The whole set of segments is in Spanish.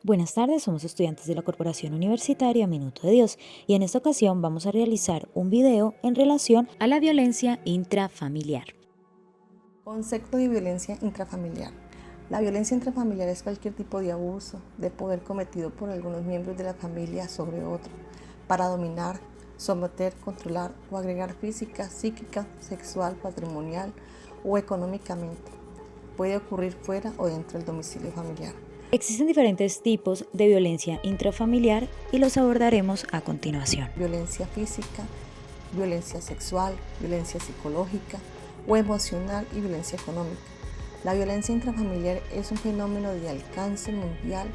Buenas tardes, somos estudiantes de la Corporación Universitaria Minuto de Dios y en esta ocasión vamos a realizar un video en relación a la violencia intrafamiliar. Concepto de violencia intrafamiliar. La violencia intrafamiliar es cualquier tipo de abuso de poder cometido por algunos miembros de la familia sobre otro para dominar, someter, controlar o agregar física, psíquica, sexual, patrimonial o económicamente. Puede ocurrir fuera o dentro del domicilio familiar. Existen diferentes tipos de violencia intrafamiliar y los abordaremos a continuación. Violencia física, violencia sexual, violencia psicológica o emocional y violencia económica. La violencia intrafamiliar es un fenómeno de alcance mundial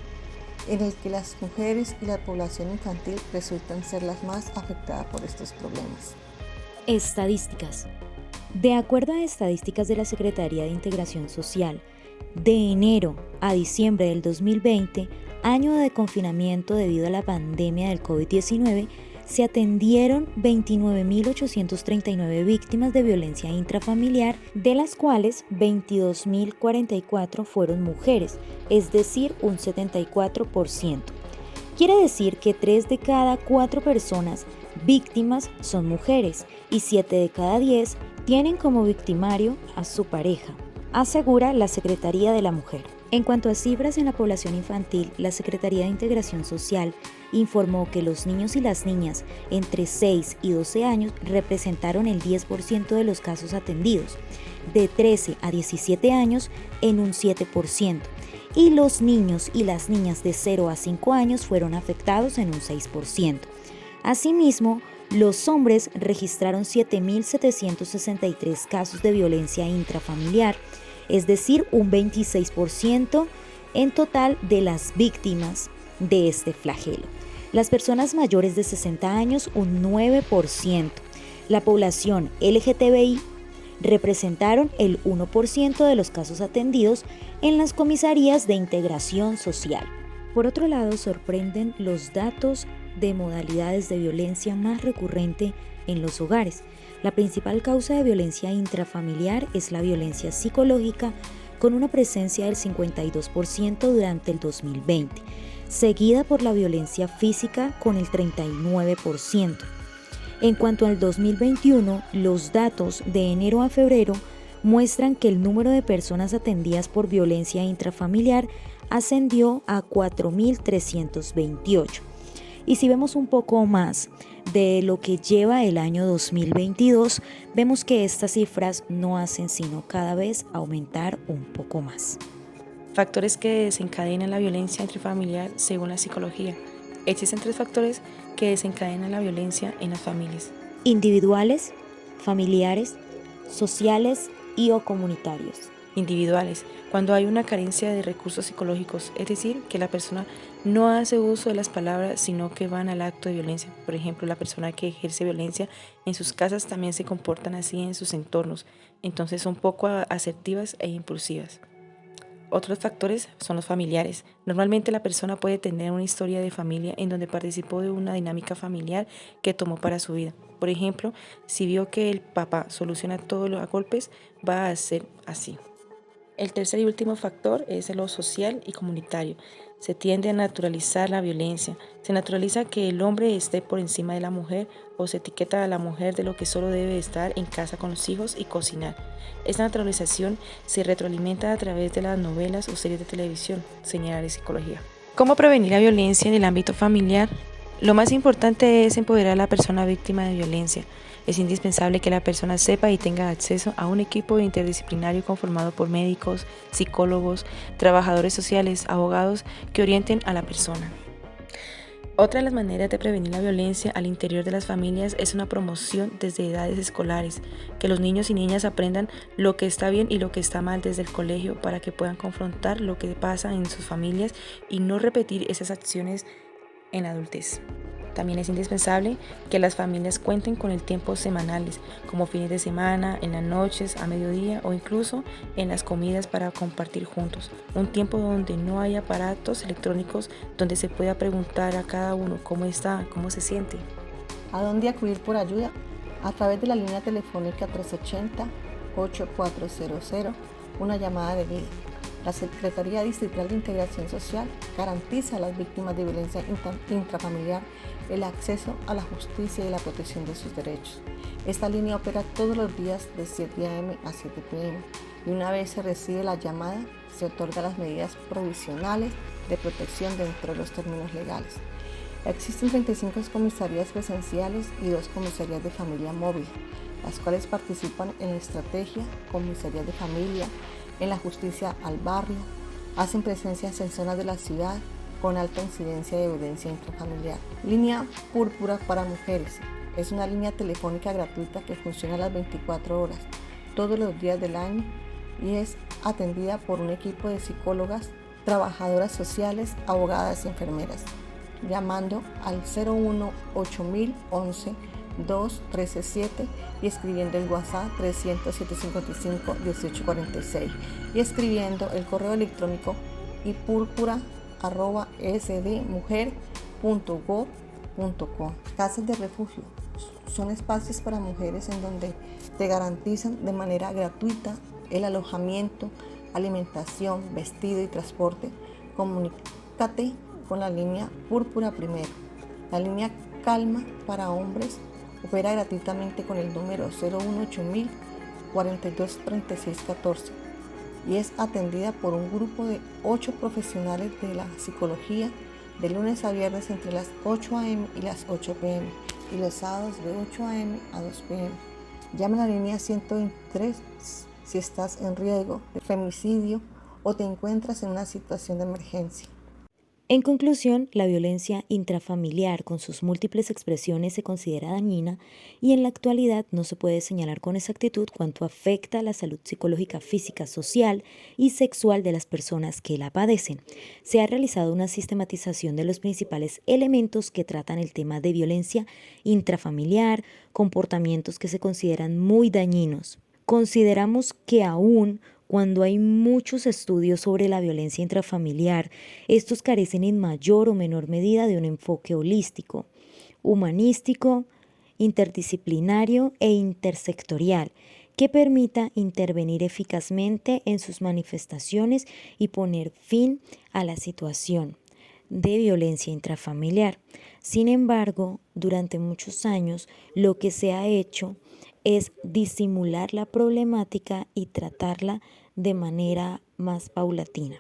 en el que las mujeres y la población infantil resultan ser las más afectadas por estos problemas. Estadísticas. De acuerdo a estadísticas de la Secretaría de Integración Social, de enero a diciembre del 2020, año de confinamiento debido a la pandemia del COVID-19, se atendieron 29.839 víctimas de violencia intrafamiliar, de las cuales 22.044 fueron mujeres, es decir, un 74%. Quiere decir que 3 de cada 4 personas víctimas son mujeres y 7 de cada 10 tienen como victimario a su pareja, asegura la Secretaría de la Mujer. En cuanto a cifras en la población infantil, la Secretaría de Integración Social informó que los niños y las niñas entre 6 y 12 años representaron el 10% de los casos atendidos, de 13 a 17 años en un 7%, y los niños y las niñas de 0 a 5 años fueron afectados en un 6%. Asimismo, los hombres registraron 7.763 casos de violencia intrafamiliar, es decir, un 26% en total de las víctimas de este flagelo. Las personas mayores de 60 años, un 9%. La población LGTBI representaron el 1% de los casos atendidos en las comisarías de integración social. Por otro lado, sorprenden los datos de modalidades de violencia más recurrente en los hogares. La principal causa de violencia intrafamiliar es la violencia psicológica, con una presencia del 52% durante el 2020, seguida por la violencia física con el 39%. En cuanto al 2021, los datos de enero a febrero muestran que el número de personas atendidas por violencia intrafamiliar ascendió a 4.328. Y si vemos un poco más de lo que lleva el año 2022, vemos que estas cifras no hacen sino cada vez aumentar un poco más. Factores que desencadenan la violencia intrafamiliar según la psicología. Existen 3 factores que desencadenan la violencia en las familias: individuales, familiares, sociales y o comunitarios. Individuales, cuando hay una carencia de recursos psicológicos, es decir, que la persona no hace uso de las palabras, sino que van al acto de violencia. Por ejemplo, la persona que ejerce violencia en sus casas también se comportan así en sus entornos, entonces son poco asertivas e impulsivas. Otros factores son los familiares. Normalmente la persona puede tener una historia de familia en donde participó de una dinámica familiar que tomó para su vida. Por ejemplo, si vio que el papá soluciona todo a golpes, va a ser así. El tercer y último factor es lo social y comunitario. Se tiende a naturalizar la violencia. Se naturaliza que el hombre esté por encima de la mujer o se etiqueta a la mujer de lo que solo debe estar en casa con los hijos y cocinar. Esta naturalización se retroalimenta a través de las novelas o series de televisión, señala la psicología. ¿Cómo prevenir la violencia en el ámbito familiar? Lo más importante es empoderar a la persona víctima de violencia. Es indispensable que la persona sepa y tenga acceso a un equipo interdisciplinario conformado por médicos, psicólogos, trabajadores sociales, abogados que orienten a la persona. Otra de las maneras de prevenir la violencia al interior de las familias es una promoción desde edades escolares, que los niños y niñas aprendan lo que está bien y lo que está mal desde el colegio para que puedan confrontar lo que pasa en sus familias y no repetir esas acciones en la adultez. También es indispensable que las familias cuenten con el tiempo semanales, como fines de semana, en las noches, a mediodía o incluso en las comidas para compartir juntos. Un tiempo donde no haya aparatos electrónicos, donde se pueda preguntar a cada uno cómo está, cómo se siente. ¿A dónde acudir por ayuda? A través de la línea telefónica 380-8400, una llamada de vida. La Secretaría Distrital de Integración Social garantiza a las víctimas de violencia intrafamiliar el acceso a la justicia y la protección de sus derechos. Esta línea opera todos los días de 7 a.m. a 7 p.m. y una vez se recibe la llamada, se otorgan las medidas provisionales de protección dentro de los términos legales. Existen 35 comisarías presenciales y 2 comisarías de familia móvil, las cuales participan en la estrategia comisarías de familia, en la justicia al barrio, hacen presencias en zonas de la ciudad con alta incidencia de violencia intrafamiliar. Línea Púrpura para mujeres. Es una línea telefónica gratuita que funciona a las 24 horas, todos los días del año, y es atendida por un equipo de psicólogas, trabajadoras sociales, abogadas y enfermeras, llamando al 01 8011 2137 y escribiendo el WhatsApp 300 1846 y escribiendo el correo electrónico ipurpura@sdmujer.gov.co. Casas de refugio son espacios para mujeres en donde te garantizan de manera gratuita el alojamiento, alimentación, vestido y transporte. Comunícate con la línea Púrpura primero. La línea Calma para hombres opera gratuitamente con el número 018000 423614 y es atendida por un grupo de 8 profesionales de la psicología de lunes a viernes entre las 8 a.m. y las 8 p.m. y los sábados de 8 a.m. a 2 p.m. Llama a la línea 123 si estás en riesgo de femicidio o te encuentras en una situación de emergencia. En conclusión, la violencia intrafamiliar con sus múltiples expresiones se considera dañina y en la actualidad no se puede señalar con exactitud cuánto afecta a la salud psicológica, física, social y sexual de las personas que la padecen. Se ha realizado una sistematización de los principales elementos que tratan el tema de violencia intrafamiliar, comportamientos que se consideran muy dañinos. Consideramos que aún cuando hay muchos estudios sobre la violencia intrafamiliar, estos carecen en mayor o menor medida de un enfoque holístico, humanístico, interdisciplinario e intersectorial que permita intervenir eficazmente en sus manifestaciones y poner fin a la situación de violencia intrafamiliar. Sin embargo, durante muchos años lo que se ha hecho es disimular la problemática y tratarla de manera más paulatina.